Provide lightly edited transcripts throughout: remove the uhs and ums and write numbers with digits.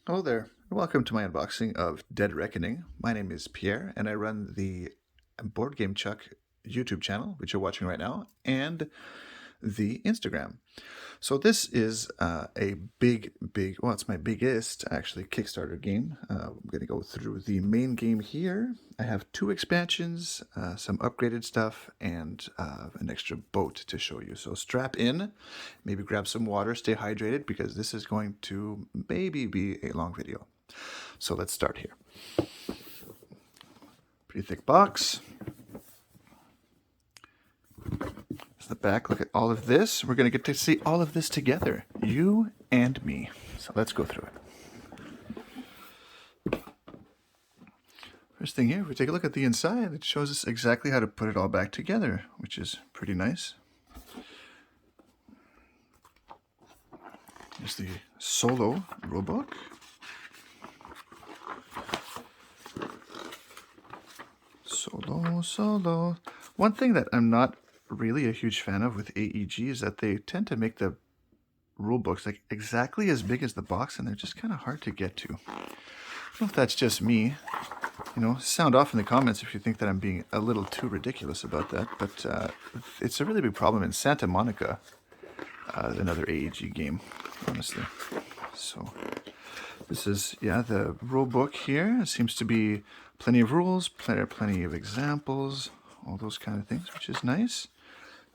Hello there. Welcome to my unboxing of Dead Reckoning. My name is Pierre, and I run the Board Game Chuck YouTube channel, which you're watching right now, and the Instagram. So this is a well, it's my biggest, actually, Kickstarter game. I'm going to go through the main game here. I have 2 expansions, some upgraded stuff, and an extra boat to show you. So strap in, maybe grab some water, stay hydrated, because this is going to maybe be a long video. So let's start here. Pretty thick box. The back, look at all of this. We're going to get to see all of this together, you and me. So let's go through it. First thing here, if we take a look at the inside, it shows us exactly how to put it all back together, which is pretty nice. Here's the solo rulebook. Solo. One thing that I'm not really a huge fan of with AEG is that they tend to make the rule books like exactly as big as the box, and they're just kind of hard to get to. I don't know if that's just me. You know, sound off in the comments if you think that I'm being a little too ridiculous about that, but it's a really big problem in Santa Monica, another AEG game, honestly. So this is, yeah, the rule book here. It seems to be plenty of rules, plenty of examples, all those kind of things, which is nice.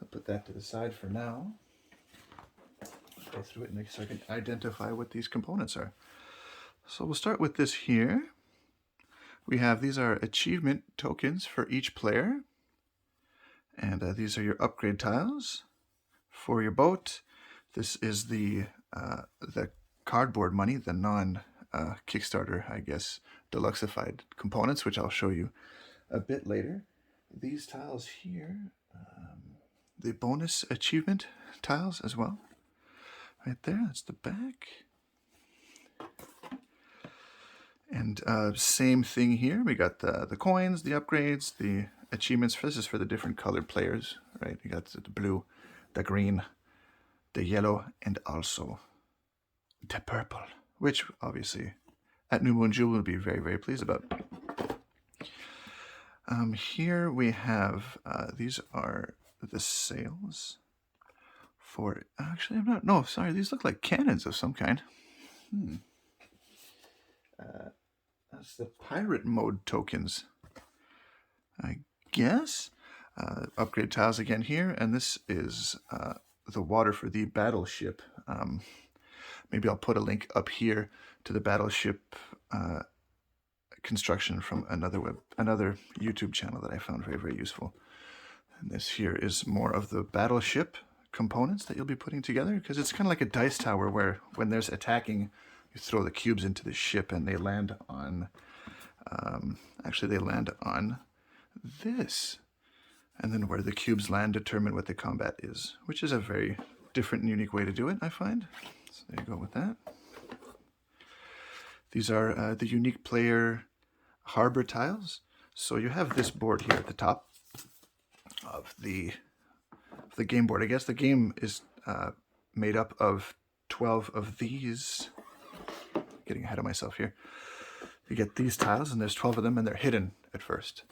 I'll put that to the side for now. Go through it so I can identify what these components are. So we'll start with this here. We have, these are achievement tokens for each player. And these are your upgrade tiles for your boat. This is the cardboard money, the non-Kickstarter, I guess, deluxeified components, which I'll show you a bit later. These tiles here, the bonus achievement tiles as well. Right there, that's the back. And same thing here. We got the coins, the upgrades, the achievements. This is for the different colored players, right? You got the blue, the green, the yellow, and also the purple, which obviously at New Moon Jewel will be very, very pleased about. Here we have, these are the sails for, actually, these look like cannons of some kind. That's the pirate mode tokens, I guess. Upgrade tiles again here, and this is the water for the Battleship. Maybe I'll put a link up here to the Battleship construction from another YouTube channel that I found very, very useful. And this here is more of the Battleship components that you'll be putting together, because it's kind of like a dice tower where when there's attacking, you throw the cubes into the ship and they land on, actually they land on this. And then where the cubes land determine what the combat is, which is a very different and unique way to do it, I find. So there you go with that. These are the unique player harbor tiles. So you have this board here at the top of the game board. I guess the game is made up of 12 of these. Getting ahead of myself here. You get these tiles, and there's 12 of them, and they're hidden at first.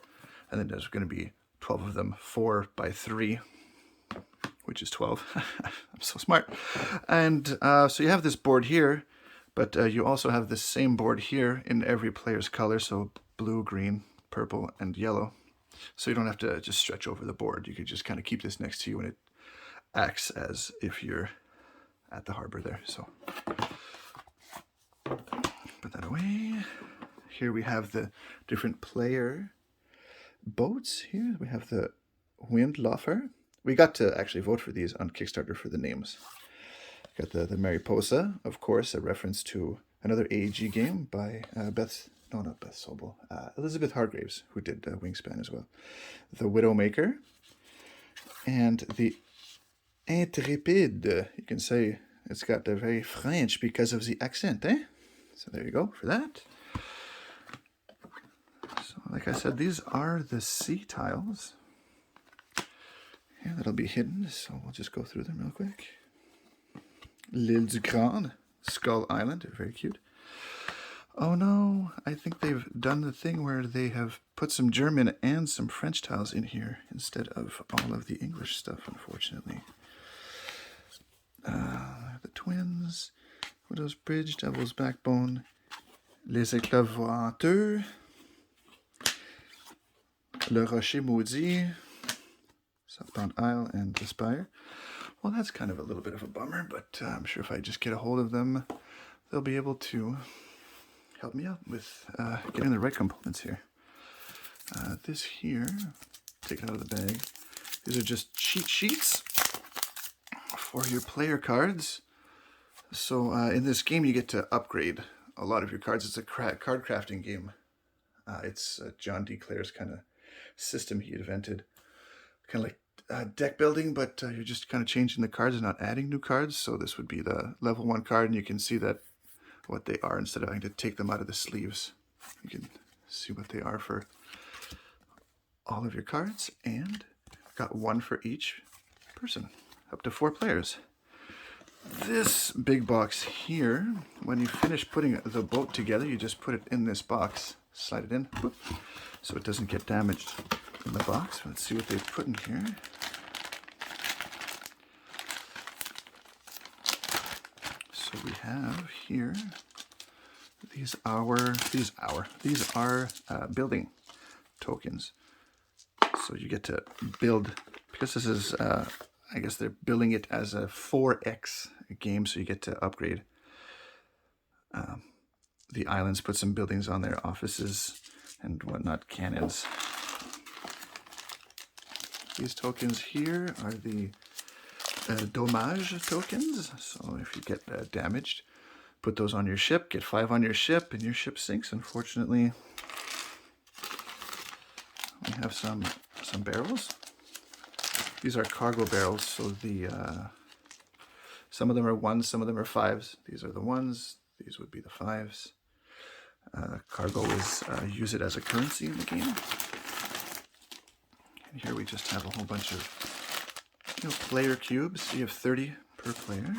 And then there's going to be 12 of them, 4 by 3, which is 12. I'm so smart. And so you have this board here, but you also have this same board here in every player's color, so blue, green, purple, and yellow. So you don't have to just stretch over the board. You could just kind of keep this next to you, and it acts as if you're at the harbor there. So put that away. Here we have the different player boats here. We have the Windlaufer. We got to actually vote for these on Kickstarter for the names. Got the Mariposa, of course, a reference to another AEG game by Elizabeth Hargraves, who did Wingspan as well. The Widowmaker. And the Intrépide. You can say it's got a very French because of the accent, eh? So there you go for that. So like I said, these are the sea tiles. Yeah, that'll be hidden, so we'll just go through them real quick. L'Île du Grand, Skull Island, very cute. Oh no, I think they've done the thing where they have put some German and some French tiles in here instead of all of the English stuff, unfortunately. The Twins, Widow's Bridge, Devil's Backbone, Les Éclavateurs, Le Rocher Maudit, Southbound Isle, and The Spire. Well, that's kind of a little bit of a bummer, but I'm sure if I just get a hold of them, they'll be able to help me out with getting the right components here. This here, take it out of the bag. These are just cheat sheets for your player cards. So in this game, you get to upgrade a lot of your cards. It's a card crafting game. It's John D. Clare's kind of system he invented. Kind of like deck building, but you're just kind of changing the cards and not adding new cards. So this would be the level 1 card, and you can see that what they are instead of having to take them out of the sleeves. You can see what they are for all of your cards, and got one for each person, up to 4 players. This big box here, when you finish putting the boat together, you just put it in this box, slide it in, whoop, so it doesn't get damaged in the box. Let's see what they've put in here. So we have here, these are building tokens. So you get to build, because this is, I guess they're building it as a 4X game, so you get to upgrade the islands, put some buildings on their offices and whatnot, cannons. These tokens here are the dommage tokens. So if you get damaged, put those on your ship, get 5 on your ship, and your ship sinks, unfortunately. We have some barrels. These are cargo barrels, so the some of them are 1s, some of them are 5s. These are the 1s, these would be the 5s. Cargo is use it as a currency in the game. And here we just have a whole bunch of player cubes. So you have 30 per player.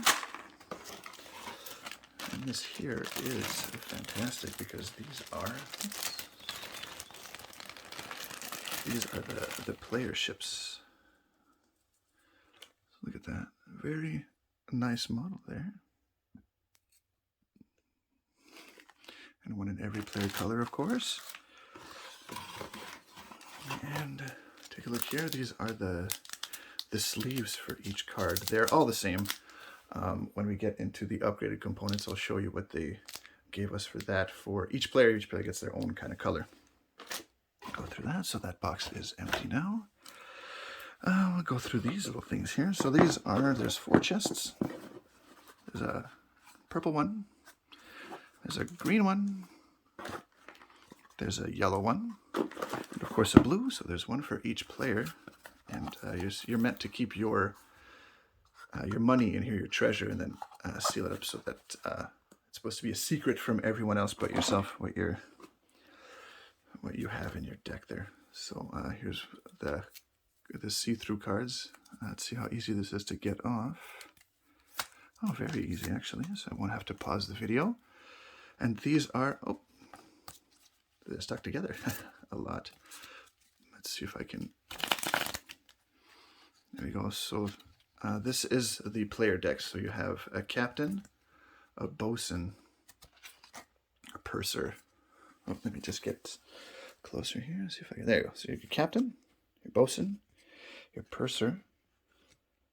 And this here is fantastic because these are the player ships. So look at that. Very nice model there. And one in every player color, of course. And take a look here. These are the sleeves for each card. They're all the same. When we get into the upgraded components, I'll show you what they gave us for that. For each player gets their own kind of color. Go through that. So that box is empty now. We'll go through these little things here. So there's 4 chests. There's a purple one. There's a green one. There's a yellow one. And of course a blue. So there's one for each player. And you're meant to keep your money in here, your treasure, and then seal it up so that it's supposed to be a secret from everyone else but yourself what you have in your deck there. So here's the see-through cards. Let's see how easy this is to get off. Oh, very easy actually, so I won't have to pause the video. And these are, oh, they're stuck together a lot. Let's see if I can, there we go. So this is the player deck. So you have a captain, a bosun, a purser. Oh, let me just get closer here. See if I can, there you go. So your captain, your bosun, your purser,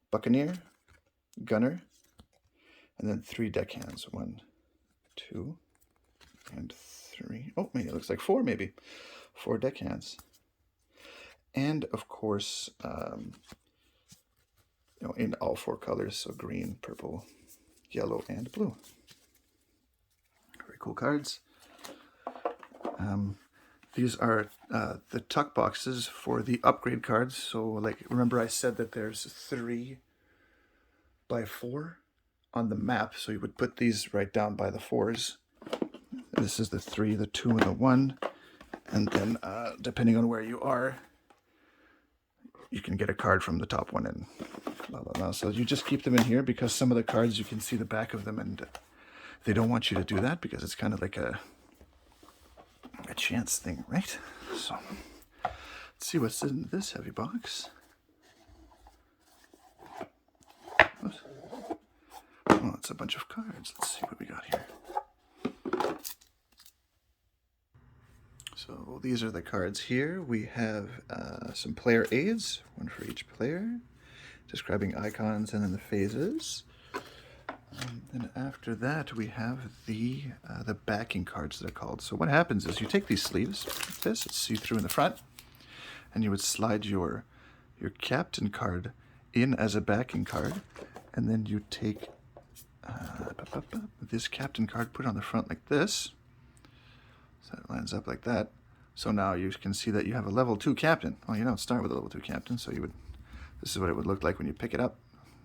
buccaneer, gunner, and then 3 deckhands. 1, 2, and 3. Oh, maybe it looks like 4, maybe 4 deckhands. And of course, in all 4 colors, so green, purple, yellow, and blue. Very cool cards. These are the tuck boxes for the upgrade cards. So, like, remember I said that there's 3 by 4 on the map, so you would put these right down by the 4s. This is the 3, the 2, and the 1. And then, depending on where you are, you can get a card from the top one and blah, blah, blah. So you just keep them in here because some of the cards, you can see the back of them, and they don't want you to do that because it's kind of like a a chance thing, right? So let's see what's in this heavy box. Oops. Oh, it's a bunch of cards. Let's see what we got here. So these are the cards here. We have some player aids, one for each player, describing icons and then the phases. And after that, we have the backing cards that are called. So what happens is you take these sleeves, like this, it's see-through in the front, and you would slide your captain card in as a backing card, and then you take this captain card, put it on the front like this, so it lines up like that. So now you can see that you have a level 2 captain. Well, you don't start with a level 2 captain, so this is what it would look like when you pick it up.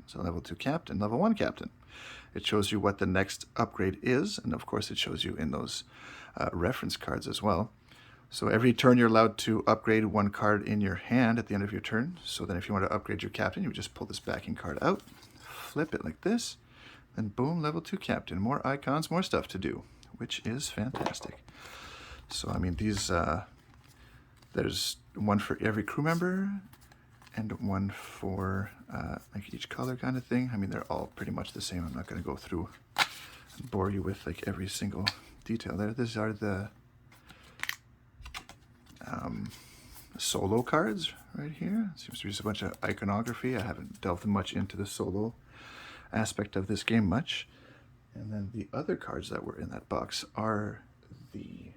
So level 2 captain, level 1 captain. It shows you what the next upgrade is, and of course it shows you in those reference cards as well. So every turn you're allowed to upgrade one card in your hand at the end of your turn. So then if you want to upgrade your captain, you would just pull this backing card out, flip it like this, and boom, level 2 captain. More icons, more stuff to do, which is fantastic. So I mean, these there's one for every crew member and one for like each color kind of thing. I mean, they're all pretty much the same. I'm not going to go through and bore you with like every single detail there. These are the solo cards right here. Seems to be just a bunch of iconography. I haven't delved much into the solo aspect of this game much. And then the other cards that were in that box are the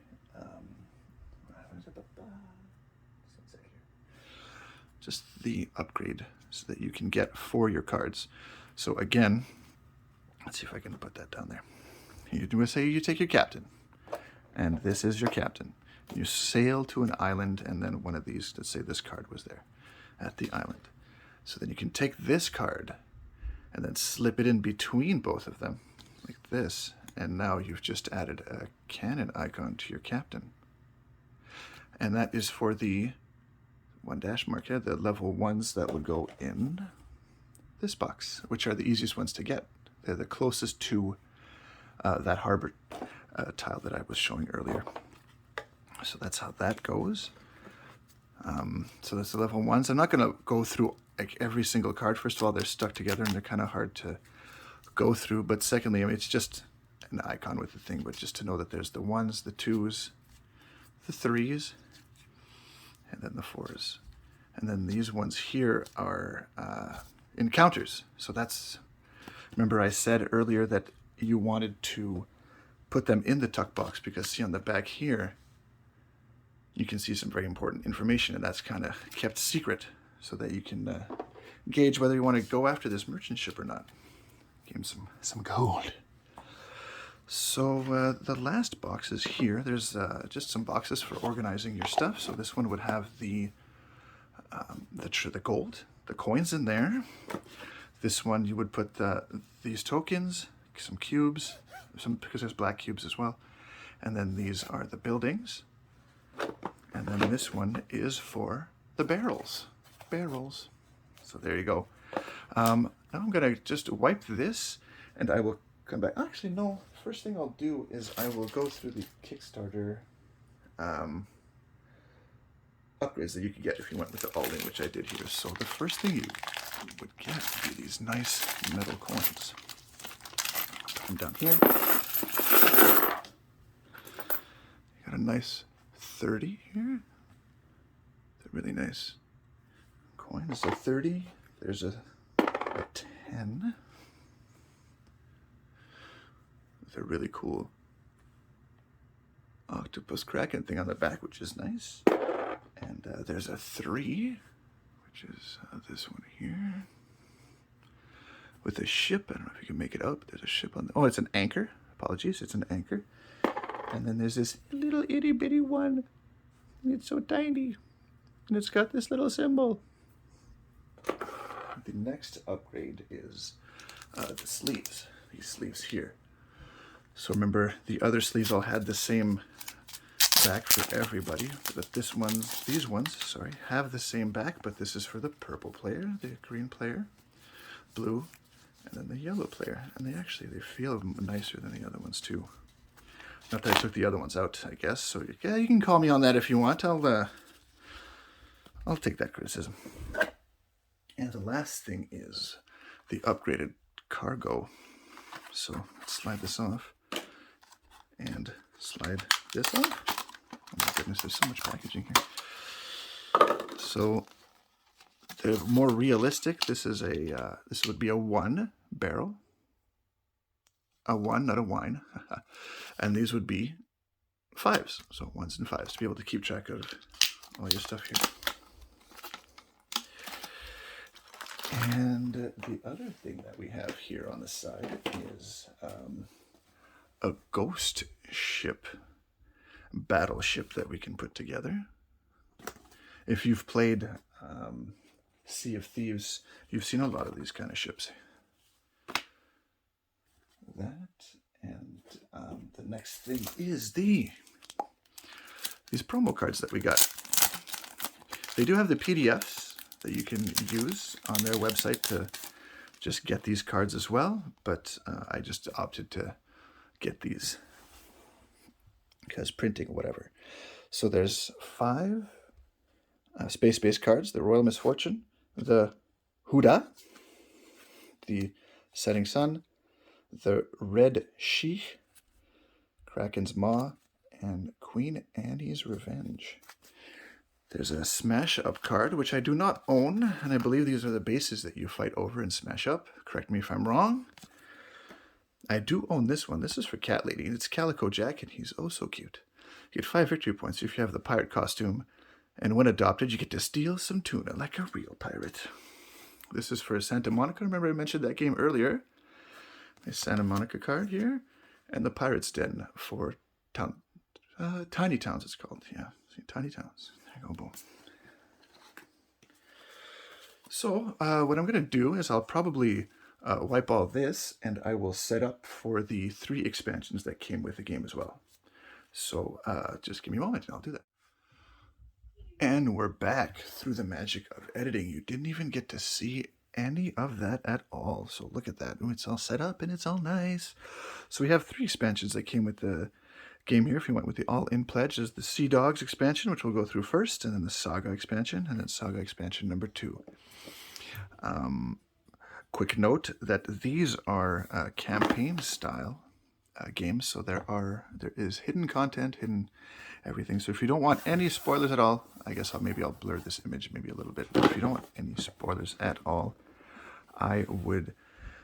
just the upgrade so that you can get for your cards. So again, let's see if I can put that down there. You do say you take your captain, and this is your captain. You sail to an island, and then one of these, let's say this card was there at the island. So then you can take this card and then slip it in between both of them like this, and now you've just added a cannon icon to your captain. And that is for the one dash mark here, the level 1s that would go in this box, which are the easiest ones to get. They're the closest to that harbor tile that I was showing earlier. So that's how that goes. So that's the level 1s. I'm not going to go through like every single card. First of all, they're stuck together and they're kind of hard to go through. But secondly, I mean, it's just an icon with the thing, but just to know that there's the 1s, the 2s, the 3s, and then the 4s. And then these ones here are encounters. So that's, remember I said earlier that you wanted to put them in the tuck box because see on the back here, you can see some very important information, and that's kind of kept secret so that you can gauge whether you want to go after this merchant ship or not. Give him some gold. So the last box is here. There's just some boxes for organizing your stuff. So this one would have the gold, the coins in there. This one you would put these tokens, some cubes, because there's black cubes as well. And then these are the buildings. And then this one is for the barrels. Barrels. So there you go. Now I'm going to just wipe this and I will come back. Actually, no. First thing I'll do is I will go through the Kickstarter upgrades that you could get if you went with the all-in, which I did here. So the first thing you would get would be these nice metal coins. Put them down here. You got a nice 30 here. They're really nice coin. There's a 30. There's a 10. With a really cool octopus kraken thing on the back, which is nice. And there's a 3, which is this one here. With a ship. I don't know if you can make it out, but there's a ship on the... Oh, it's an anchor. Apologies, it's an anchor. And then there's this little itty bitty one. It's so tiny. And it's got this little symbol. The next upgrade is the sleeves. These sleeves here. So remember, the other sleeves all had the same back for everybody, but these ones, have the same back, but this is for the purple player, the green player, blue, and then the yellow player. And they feel nicer than the other ones too. Not that I took the other ones out, I guess. So yeah, you can call me on that if you want. I'll take that criticism. And the last thing is the upgraded cargo. So let's slide this off and slide this off. Oh my goodness, there's so much packaging here. So they're more realistic. This is a this would be a 1 barrel. A 1, not a wine. And these would be 5s. So 1s and 5s to be able to keep track of all your stuff here. And the other thing that we have here on the side is a ghost ship, battleship that we can put together. If you've played Sea of Thieves, you've seen a lot of these kind of ships. That, and the next thing is these promo cards that we got. They do have the PDFs that you can use on their website to just get these cards as well, but I just opted to get these because printing or whatever. So there's 5 space-based cards: the Royal Misfortune, the Huda, the Setting Sun, the Red Sheikh, Kraken's Maw, and Queen Annie's Revenge. There's a Smash Up card, which I do not own, and I believe these are the bases that you fight over in Smash Up. Correct me if I'm wrong. I do own this one. This is for Cat Lady, and it's Calico Jack, and he's oh so cute. You get 5 victory points if you have the pirate costume, and when adopted, you get to steal some tuna like a real pirate. This is for Santa Monica. Remember I mentioned that game earlier? A Santa Monica card here, and the Pirate's Den for Tiny Towns it's called. Yeah, see, Tiny Towns. There you go, boom. So what I'm going to do is I'll probably wipe all this, and I will set up for the 3 expansions that came with the game as well. So just give me a moment and I'll do that. And we're back through the magic of editing. You didn't even get to see any of that at all. So look at that. Ooh, it's all set up and it's all nice. So we have 3 expansions that came with the game here. If you went with the all-in pledge, there's the Sea Dogs expansion, which we'll go through first, and then the Saga expansion, and then Saga expansion number 2. Quick note that these are campaign style games, so there is hidden content, hidden everything. So if you don't want any spoilers at all, I guess maybe I'll blur this image maybe a little bit. But if you don't want any spoilers at all, I would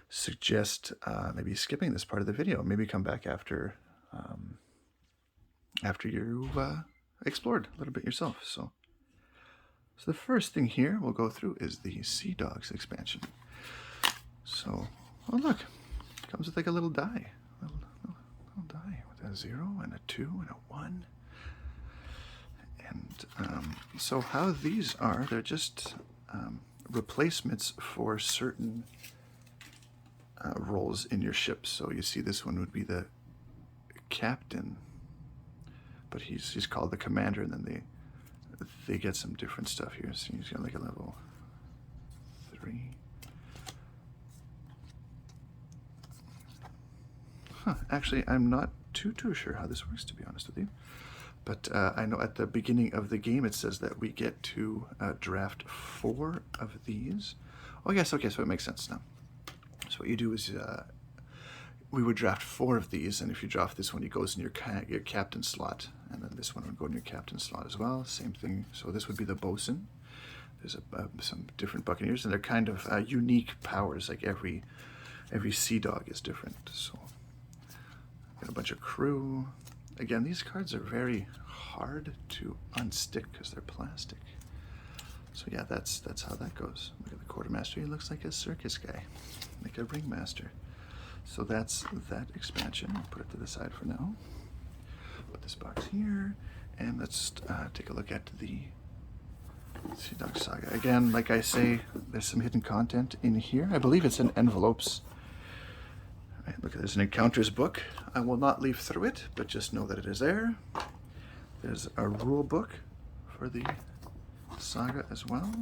suggest maybe skipping this part of the video. Maybe come back after you've explored a little bit yourself. So the first thing here we'll go through is the Sea Dogs expansion. So, oh look, it comes with like a little die. A little die with a 0 and a 2 and a 1. And so how these are, they're just replacements for certain roles in your ship. So you see this one would be the captain, but he's called the commander, and then they get some different stuff here. So he's got like a level 3. Actually, I'm not too sure how this works, to be honest with you. But I know at the beginning of the game it says that we get to draft 4 of these. Oh yes, okay, so it makes sense now. So what you do is we would draft 4 of these, and if you draft this one, it goes in your captain slot, and then this one would go in your captain slot as well. Same thing. So this would be the bosun. There's some different buccaneers, and they're kind of unique powers. Like every sea dog is different. So got a bunch of crew. Again, these cards are very hard to unstick because they're plastic. So yeah, that's how that goes. Look at the quartermaster. He looks like a circus guy, like a ringmaster. So that's that expansion. I'll put it to the side for now. Put this box here, and let's take a look at the Sea Dog Saga. Again, like I say, there's some hidden content in here. I believe it's in envelopes. All right, look, there's an encounters book. I will not leaf through it, but just know that it is there. There's a rule book for the saga as well.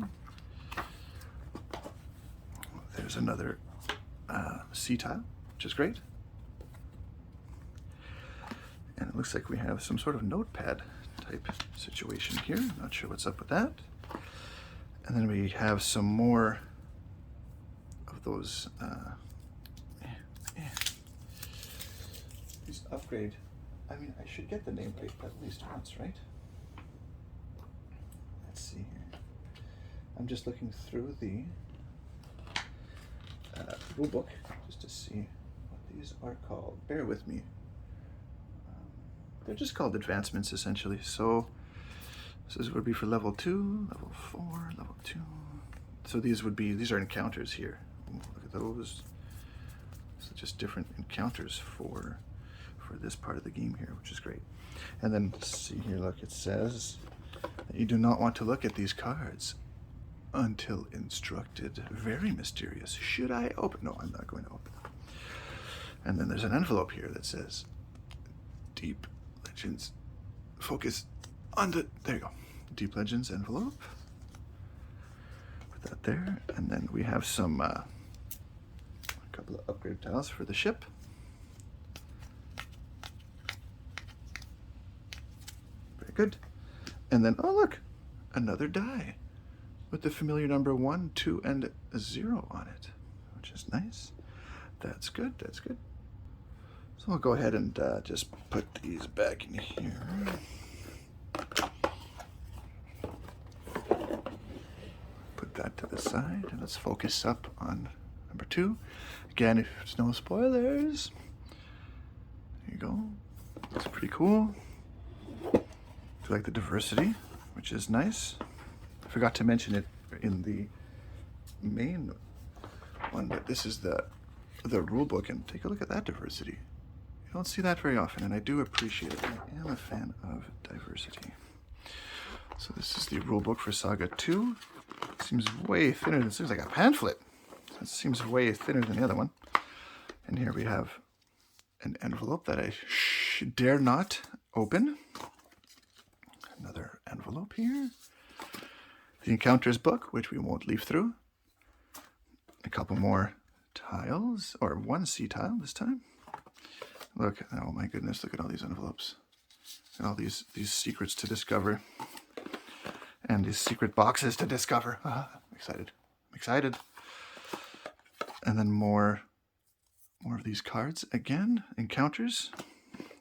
There's another sea tile, which is great. And it looks like we have some sort of notepad type situation here. Not sure what's up with that. And then we have some more of those these upgrade. I mean, I should get the name right at least once, right? Let's see here. I'm just looking through the rule book just to see what these are called. Bear with me. They're just called advancements essentially. So this would be for level 2, level 4, level 2. So these are encounters here. Ooh, look at those. So just different encounters for this part of the game here, which is great. And then see here, look, it says that you do not want to look at these cards until instructed. Very mysterious. Should I open? No, I'm not going to open them. And then there's an envelope here that says Deep Legends. Focus on the, there you go. Deep Legends envelope. Put that there. And then we have some a couple of upgrade tiles for the ship. Very good. And then, oh look, another die with the familiar number 1, 2, and 0 on it, which is nice. That's good, that's good. So I'll go ahead and just put these back in here. Put that to the side, and let's focus up on number 2. Again, if there's no spoilers, there you go. Looks pretty cool. I like the diversity, which is nice. I forgot to mention it in the main one, but this is the rule book, and take a look at that diversity. You don't see that very often, and I do appreciate it. I am a fan of diversity. So this is the rule book for Saga 2. It seems way thinner. This looks like a pamphlet. It seems way thinner than the other one. And here we have an envelope that I dare not open. Another envelope here. The Encounters book, which we won't leaf through. A couple more tiles, or one sea tile this time. Look, oh my goodness, look at all these envelopes. And all these secrets to discover. And these secret boxes to discover. I'm excited. I'm excited. And then more of these cards. Again, Encounters.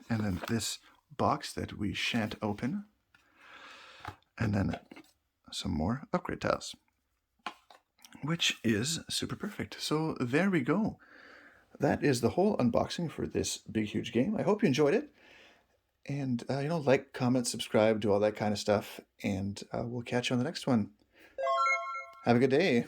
And then this box that we shan't open. And then some more upgrade tiles, which is super perfect. So there we go. That is the whole unboxing for this big, huge game. I hope you enjoyed it. And, like, comment, subscribe, do all that kind of stuff. And we'll catch you on the next one. Have a good day.